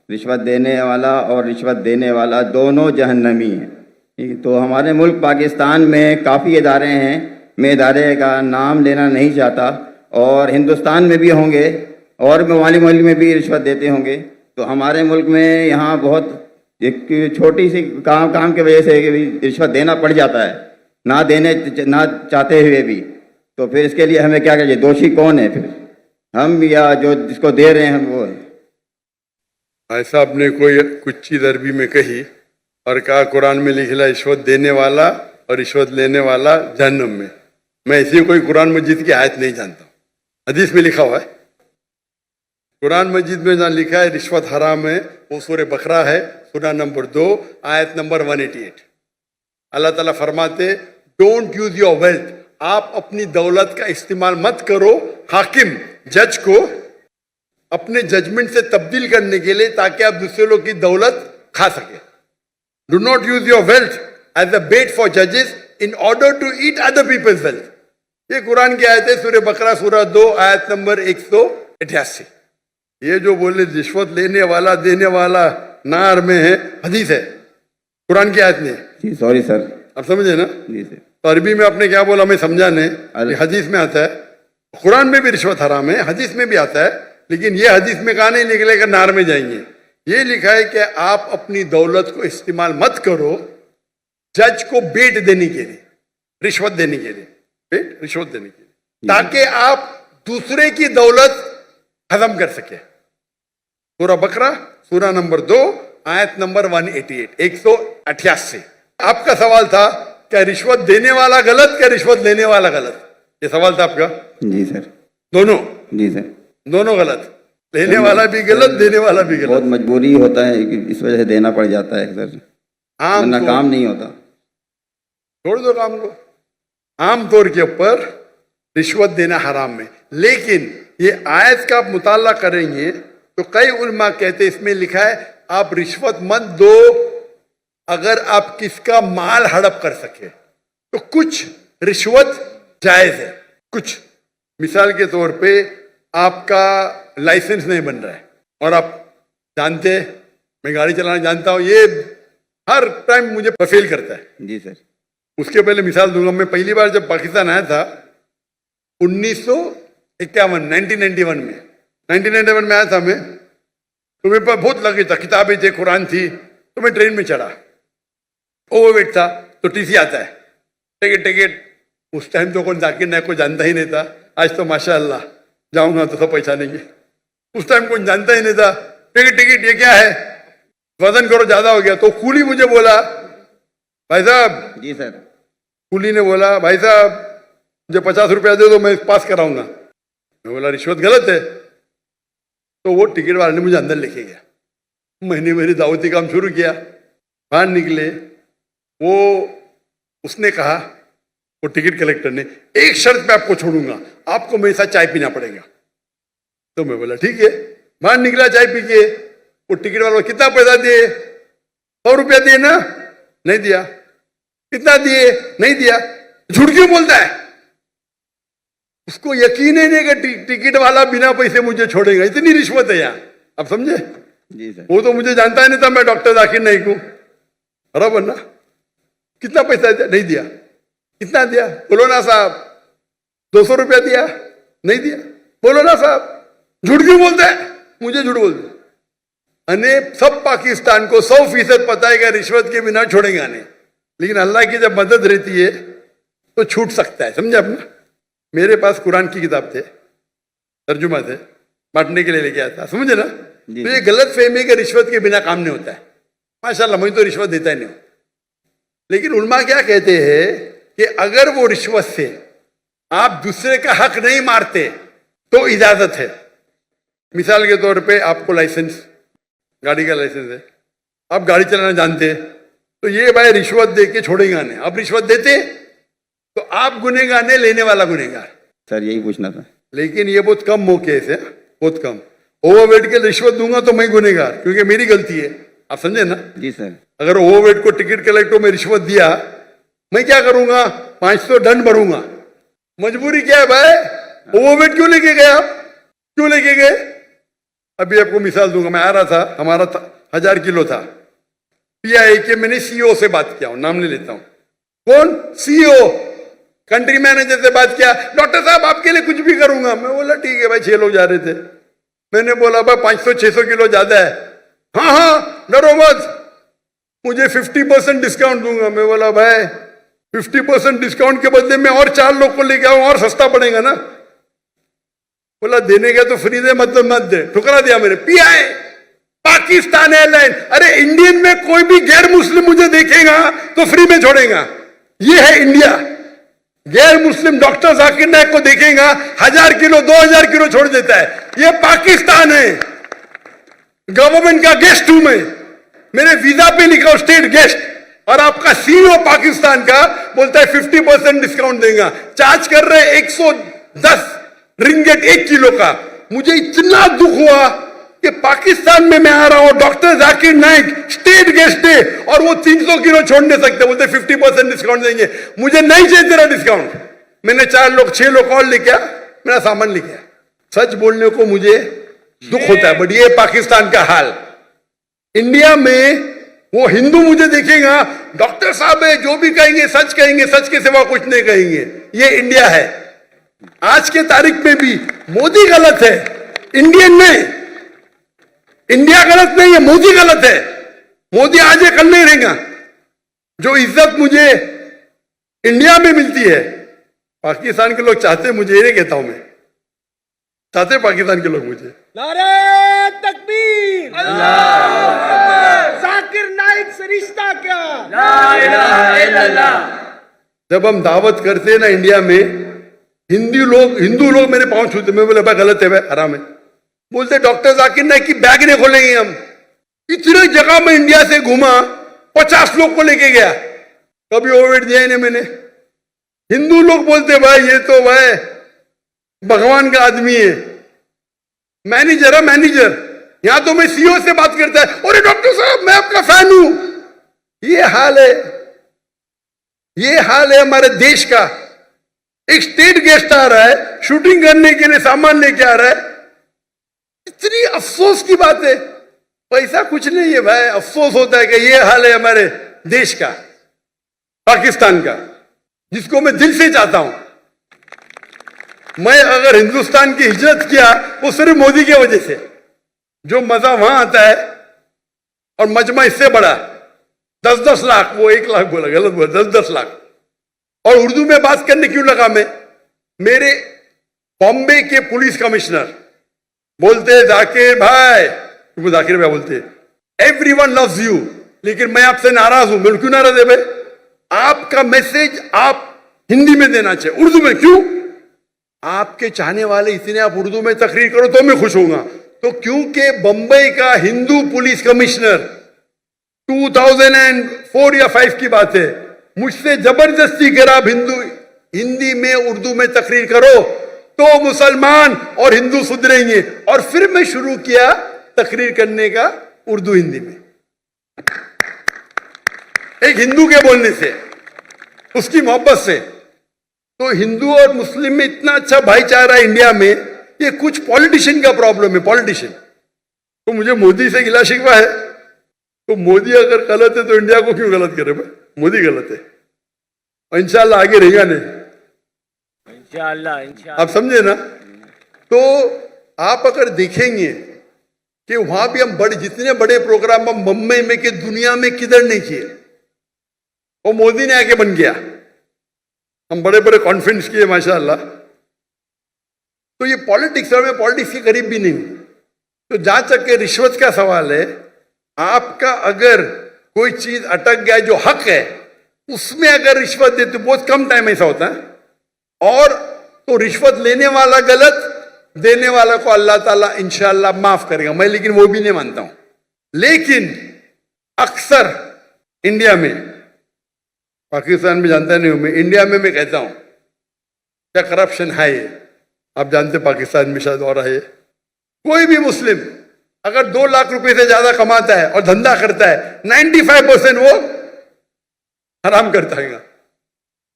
रिश्वत देने वाला और रिश्वत देने वाला दोनों जहन्नमी हैं। तो हमारे मुल्क पाकिस्तान में काफ़ी इदारे हैं, मैं इदारे का नाम लेना नहीं चाहता, और हिंदुस्तान में भी होंगे और मवाली मुल्क में भी रिश्वत देते होंगे। तो हमारे मुल्क में यहाँ बहुत एक छोटी सी काम की वजह से रिश्वत देना पड़ जाता है, ना चाहते हुए भी। तो फिर इसके लिए हमें क्या करिए? दोषी कौन है फिर, हम या जो जिसको दे रहे हैं वो है? भाई साहब ने कोई कुछ चीज अरबी में कही और कहा कुरान में लिखा रिश्वत देने वाला और रिश्वत लेने वाला जहन्नम में। मैं इसी कोई कुरान मजीद की आयत नहीं जानता, हदीस में लिखा हुआ है। कुरान मजीद में जहाँ लिखा है रिश्वत हराम है वो सूरह बकरा है, सूरा नंबर 2 आयत नंबर 188। अल्लाह ताला फरमाते डोंट यूज योर वेल्थ, आप अपनी दौलत का इस्तेमाल मत करो हाकिम जज को अपने जजमेंट से तब्दील करने के लिए ताकि आप दूसरे लोग की दौलत खा सके। Do not use your wealth as a bait for जजेस in order to eat other people's wealth. ये कुरान की आयत है, सूरह बकरा सूरा 2 आयत नंबर 188। ये जो बोले रिश्वत लेने वाला देने वाला नार में है, हदीस है, कुरान की आयत नहीं। सॉरी सर, आप समझे ना? जी सर। तो अरबी में आपने क्या बोला मैं समझा नहीं। हदीस में आता है, कुरान में भी रिश्वत हराम है, हदीस में भी आता है, लेकिन ये हदीस में कहा नहीं निकलेगा नार में जाएंगे। ये लिखा है कि आप अपनी दौलत को इस्तेमाल मत करो जज को बेट देने के लिए, रिश्वत देने के लिए, बेट रिश्वत देने के लिए, ताकि आप दूसरे की दौलत हजम कर सके। सूरा बकरा सूरा नंबर 2 आयत नंबर 188। आपका सवाल था क्या रिश्वत देने वाला गलत, क्या रिश्वत लेने वाला गलत? ये सवाल था आपका? जी सर। दोनों? जी सर, दोनों गलत, लेने वाला भी गलत, देने वाला भी गलत। बहुत मजबूरी होता है कि इस वजह से देना पड़ जाता है सर, वरना काम नहीं होता। छोड़ दो काम को। आमतौर के ऊपर रिश्वत देना हराम है, लेकिन ये आयत का आप मुताला करेंगे तो कई उलमा कहते हैं इसमें लिखा है आप रिश्वत मत दो अगर आप किसका माल हड़प कर सके, तो कुछ रिश्वत जायज है। कुछ मिसाल के तौर पे आपका लाइसेंस नहीं बन रहा है और आप जानते हैं मैं गाड़ी चलाना जानता हूं, ये हर टाइम मुझे फेल करता है। जी सर। उसके पहले मिसाल दूंगा, मैं पहली बार जब पाकिस्तान आया था 1991 में 1991 में आया था मैं, तो मेरे पास बहुत लगे था, किताबें थे, कुरान थी, तो मैं ट्रेन में चढ़ा, ओवरवेट था, तो टीसी आता है, टिकट। उस टाइम तो कौन जाकिर नायक को जानता ही नहीं था, आज तो माशाअल्लाह जाऊंगा तो सब पहचानेंगे। उस टाइम कौन जानता ही नहीं था, टिकट ये क्या है, वजन करो ज्यादा हो गया। तो कूली मुझे बोला भाई साहब। जी सर। कूली ने बोला भाई साहब मुझे 50 रुपया दे दो मैं पास कराऊंगा। मैं बोला रिश्वत गलत है। तो वो टिकट वाले ने मुझे अंदर लेके गया, मैंने मेरी दावती काम शुरू किया। बाहर निकले, वो उसने कहा, वो टिकट कलेक्टर ने, एक शर्त पे आपको छोड़ूंगा, आपको मेरे साथ चाय पीना पड़ेगा। तो मैं बोला ठीक है। बाहर निकला चाय पी के, वो टिकट वाला कितना पैसा दिए? 100 रुपया दिए ना? नहीं दिया। कितना दिए? नहीं दिया। झूठ क्यों बोलता है? उसको यकीन ही नहीं कि टिकट वाला बिना पैसे मुझे छोड़ेगा। इतनी रिश्वत है यहाँ, आप समझे? जी सर। वो तो मुझे जानता ही नहीं था मैं डॉक्टर जाकिर नाइक हूं, बराबर ना? कितना पैसा दिया? नहीं दिया। कितना दिया? बोलो ना साहब। 200 रुपया दिया? नहीं दिया। बोलो ना साहब। झूठ क्यों बोलता है? मुझे झूठ बोलते। अने सब पाकिस्तान को 100% पता है कि रिश्वत के बिना छोड़ेगा नहीं, लेकिन अल्लाह की जब मदद रहती है तो छूट सकता है, समझे अपना? मेरे पास कुरान की किताब थे, तर्जुमा थे, बांटने के लिए लेके आया था, समझे ना? तो ये गलत फहमी कि रिश्वत के बिना काम नहीं होता है। माशाल्लाह मुझे तो रिश्वत देता ही नहीं, लेकिन उल्मा क्या कहते हैं कि अगर वो रिश्वत से आप दूसरे का हक नहीं मारते तो इजाजत है। मिसाल के तौर पे आपको लाइसेंस, गाड़ी का लाइसेंस है, आप गाड़ी चलाना जानते हैं, तो ये भाई रिश्वत दे के छोड़ेगा नहीं। आप रिश्वत देते तो आप गुनेगार नहीं, लेने वाला गुनेगार। सर यही पूछना था। लेकिन ये बहुत कम मौके से, बहुत कम। ओवरवेट के रिश्वत दूंगा तो मैं गुनेगार, क्योंकि मेरी गलती है, आप समझे ना? जी सर। अगर ओवरवेट को टिकट कलेक्टर में रिश्वत दिया, मैं क्या करूंगा? 500 दंड भरूंगा। मजबूरी क्या है भाई? ओवरवेट क्यों लेके गए आप? क्यों लेके गए? अभी आपको मिसाल दूंगा, मैं आ रहा था, हमारा 1000 किलो था, पीआई के मैंने सीईओ से बात किया, नाम नहीं लेता हूं, कौन सीईओ, कंट्री मैनेजर से बात किया, डॉक्टर साहब आपके लिए कुछ भी करूंगा। मैं बोला ठीक है भाई, 6 लोग जा रहे थे, मैंने बोला भाई 500-600 किलो ज्यादा है, हाँ हाँ डरो मत, मुझे 50% डिस्काउंट दूंगा। मैं बोला भाई 50% डिस्काउंट के बदले में और 4 लोग को लेके आऊं, और सस्ता पड़ेगा ना। बोला देने का तो फ्री दे, मतलब मत दे, ठुकरा दिया मैंने। पीआई पाकिस्तान एयरलाइन, अरे इंडियन में कोई भी गैर मुस्लिम मुझे देखेगा तो फ्री में छोड़ेगा, ये है इंडिया। गैर मुस्लिम डॉक्टर जाकिर नाइक को देखेगा 1000 किलो 2000 किलो छोड़ देता है, ये पाकिस्तान है। गवर्नमेंट का गेस्ट हूं मैं, मेरे वीजा पे लिखा स्टेट गेस्ट, और आपका सीईओ पाकिस्तान का बोलता है 50% डिस्काउंट देगा, चार्ज कर रहे 110 रिंगेट 1 किलो का। मुझे इतना दुख हुआ कि पाकिस्तान में मैं आ रहा हूं, doctor Zakir Naik state guest है, और वो 300 किलो छोड़ नहीं सकते, बोलते 50% डिस्काउंट देंगे। मुझे नहीं चाहिए तेरा डिस्काउंट। मैंने 6 लोग और लेके आ, मेरा सामान लेके आ। सच बोलने को मुझे दुख होता है, बट ये पाकिस्तान का हाल। इंडिया में वो हिंदू मुझे देखेगा, डॉक्टर साहब है, जो भी कहेंगे सच कहेंगे, सच के सिवा कुछ नहीं कहेंगे, ये इंडिया है। आज के तारीख में भी मोदी गलत है, इंडियन नहीं, इंडिया गलत नहीं है, मोदी गलत है। मोदी आज है कल नहीं रहेगा। जो इज्जत मुझे इंडिया में मिलती है, पाकिस्तान के लोग चाहते, मुझे ये नहीं कहता हूं मैं, चाहते पाकिस्तान के लोग मुझे। नारे तकबीर, जाकिर नाइक से रिश्ता क्या, ला इलाहा इल्लल्लाह। जब हम दावत करते हैं ना इंडिया में, हिंदू लोग मेरे पांव छूते, मैं बोले भाई गलत है, भाई हराम है। बोलते डॉक्टर जाकिर नाइक की बैग नहीं खोलेंगे हम। इतने जगह में इंडिया से घूमा, 50 लोग को लेके गया, कभी ओवरवेट दिया ही नहीं मैंने। हिंदू लोग बोलते भाई ये तो भाई भगवान का आदमी है, मैनेजर है मैनेजर। यहां तो मैं सीईओ से बात करता है, अरे डॉक्टर साहब मैं आपका फैन हूं। ये हाल है, ये हाल है हमारे देश का। एक स्टेट गेस्ट आ रहा है, शूटिंग करने के लिए सामान लेके आ रहा है, इतनी अफसोस की बात है। पैसा कुछ नहीं है भाई, अफसोस होता है कि ये हाल है हमारे देश का, पाकिस्तान का, जिसको मैं दिल से चाहता हूं। मैं अगर हिंदुस्तान की हिजरत किया वो सिर्फ मोदी की वजह से। जो मजा वहां आता है, और मजमा इससे बड़ा 10-10 लाख, वो 1 लाख बोला, गलत बोला, 10-10 लाख। और उर्दू में बात करने क्यों लगा मैं? मेरे बॉम्बे के पुलिस कमिश्नर बोलते जाकिर भाई, वो जाकिर भाई बोलते एवरीवन लव्स यू, लेकिन मैं आपसे नाराज हूं। मैं क्यों नाराज है भाई? आपका मैसेज आप हिंदी में देना चाहिए, उर्दू में क्यों? आपके चाहने वाले इतने, आप उर्दू में तकरीर करो तो मैं खुश होऊंगा। तो क्योंकि बंबई का हिंदू पुलिस कमिश्नर 2004 या 5 की बात है, मुझसे जबरदस्ती करा आप हिंदी में उर्दू में तकरीर करो तो मुसलमान और हिंदू सुधरेंगे। और फिर मैं शुरू किया तकरीर करने का उर्दू हिंदी में, एक हिंदू के बोलने से, उसकी मोहब्बत से। तो हिंदू और मुस्लिम में इतना अच्छा भाईचारा इंडिया में, ये कुछ पॉलिटिशियन का प्रॉब्लम है, पॉलिटिशियन। तो मुझे मोदी से गिला शिकवा है, तो मोदी अगर गलत है तो इंडिया को क्यों गलत करे भाई? मोदी गलत है, और इंशाल्लाह आगे रहेगा नहीं, इंशाल्लाह। आप समझे ना? तो आप अगर देखेंगे कि वहां भी हम जितने बड़े प्रोग्राम हम मुंबई में कि दुनिया में किधर नहीं किए, वो मोदी ने आके बन गया। हम बड़े बड़े कॉन्फ्रेंस किए माशाल्लाह। तो ये पॉलिटिक्स, और मैं पॉलिटिक्स के करीब भी नहीं हूं। तो जहां तक के रिश्वत का सवाल है, आपका अगर कोई चीज अटक गया जो हक है, उसमें अगर रिश्वत देते तो बहुत कम टाइम ऐसा होता है। और तो रिश्वत लेने वाला गलत, देने वाला को अल्लाह ताला इंशाअल्लाह माफ करेगा, मैं लेकिन वो भी नहीं मानता हूं। लेकिन अक्सर इंडिया में, पाकिस्तान में जानता नहीं हूं मैं, इंडिया में मैं कहता हूं क्या करप्शन है। आप जानते पाकिस्तान में शायद और है। कोई भी मुस्लिम अगर 2 लाख रुपए से ज्यादा कमाता है और धंधा करता है, 95% वो हराम करता है,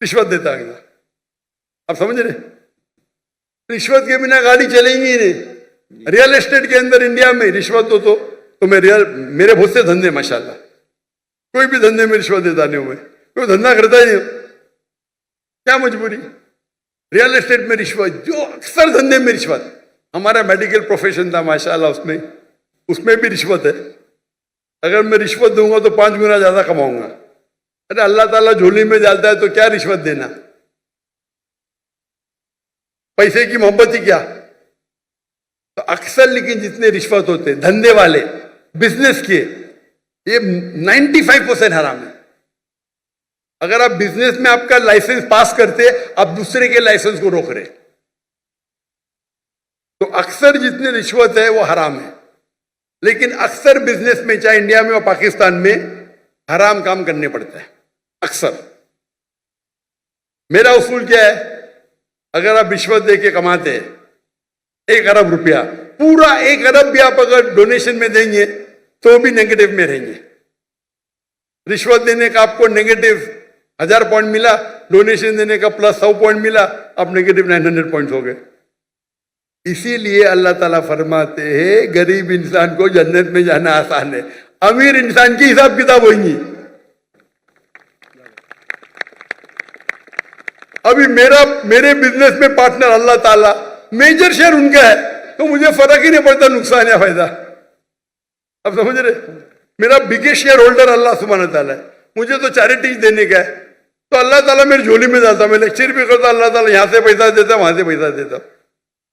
रिश्वत देता है। आप समझ रहे? रिश्वत के बिना गाड़ी चलेंगी ही नहीं। रियल एस्टेट के अंदर इंडिया में रिश्वत हो तो मेरे बहुत से धंधे माशाल्लाह, कोई भी धंधे में रिश्वत देता नहीं हूं मैं, कोई धंधा करता ही नहीं हूं, क्या मजबूरी। रियल एस्टेट में रिश्वत, जो अक्सर धंधे में रिश्वत। हमारा मेडिकल प्रोफेशन था माशाल्लाह, उसमें भी रिश्वत है। अगर मैं रिश्वत दूंगा तो 5 गुना ज्यादा कमाऊंगा। अरे अल्लाह ताला झोली में डालता है तो क्या रिश्वत देना, पैसे की मोहब्बत ही क्या। तो अक्सर लेकिन जितने रिश्वत होते धंधे वाले, बिजनेस के, ये 95% हराम है। अगर आप बिजनेस में आपका लाइसेंस पास करते, आप दूसरे के लाइसेंस को रोक रहे, तो अक्सर जितने रिश्वत है वो हराम है। लेकिन अक्सर बिजनेस में, चाहे इंडिया में और पाकिस्तान में, हराम काम करने पड़ता है अक्सर। मेरा उसूल क्या है, अगर आप रिश्वत देके कमाते हैं 1 अरब रुपया, पूरा 1 अरब भी आप अगर डोनेशन में देंगे तो भी नेगेटिव में रहेंगे। रिश्वत देने का आपको नेगेटिव 1000 पॉइंट मिला, डोनेशन देने का प्लस 100 पॉइंट मिला, आप नेगेटिव 900 पॉइंट हो गए। इसीलिए अल्लाह ताला फरमाते हैं गरीब इंसान को जन्नत में जाना आसान है, अमीर इंसान की हिसाब किताब होगी। अभी मेरे बिजनेस में पार्टनर अल्लाह ताला, मेजर शेयर उनका है, तो मुझे फर्क ही नहीं पड़ता नुकसान या फायदा। अब समझ रहे, मेरा बिगेस्ट शेयर होल्डर अल्लाह सुब्हानहू ताला है, मुझे तो चैरिटीज देने का है, तो अल्लाह ताला मेरी झोली में डालता। मैं लेक्चर भी करता, अल्लाह ताला यहां से पैसा देता, वहां से पैसा देता।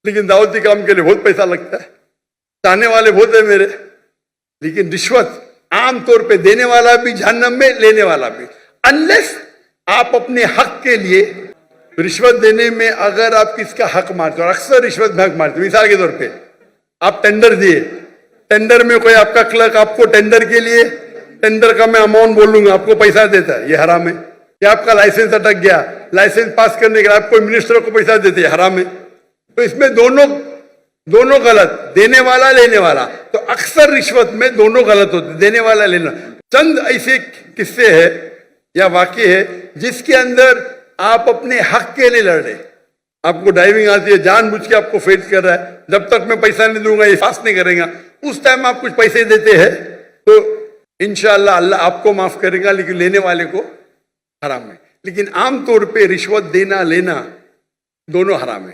लेकिन दावती काम के लिए बहुत पैसा लगता है, चाहने वाले बहुत है मेरे। लेकिन रिश्वत आमतौर पे देने वाला भी जहन्नम में, लेने वाला भी, अनलेस आप अपने हक के लिए रिश्वत देने में अगर आप किसका हक मारते हो, और अक्सर रिश्वत में हक मारते हो। मिसाल के तौर पे आप टेंडर दिए, टेंडर में कोई आपका क्लर्क आपको टेंडर के लिए, टेंडर का मैं अमाउंट बोलूंगा, आपको पैसा देता है, ये हराम है। या आपका लाइसेंस अटक गया, लाइसेंस पास करने के लिए आप कोई मिनिस्टर को पैसा देते हैं, हराम है। तो इसमें दोनों गलत, देने वाला लेने वाला। तो अक्सर रिश्वत में दोनों गलत होते, देने वाला लेना। चंद ऐसे किस्से हैं या वाकये है जिसके अंदर आप अपने हक के लिए लड़ रहे। आपको ड्राइविंग आती है, जानबूझ के आपको फेस कर रहा है, जब तक मैं पैसा नहीं दूंगा ये पास नहीं करेगा, उस टाइम आप कुछ पैसे देते हैं तो इंशाअल्लाह अल्लाह आपको माफ करेगा, लेकिन लेने वाले को हराम है। लेकिन आमतौर पे रिश्वत देना लेना दोनों हराम है।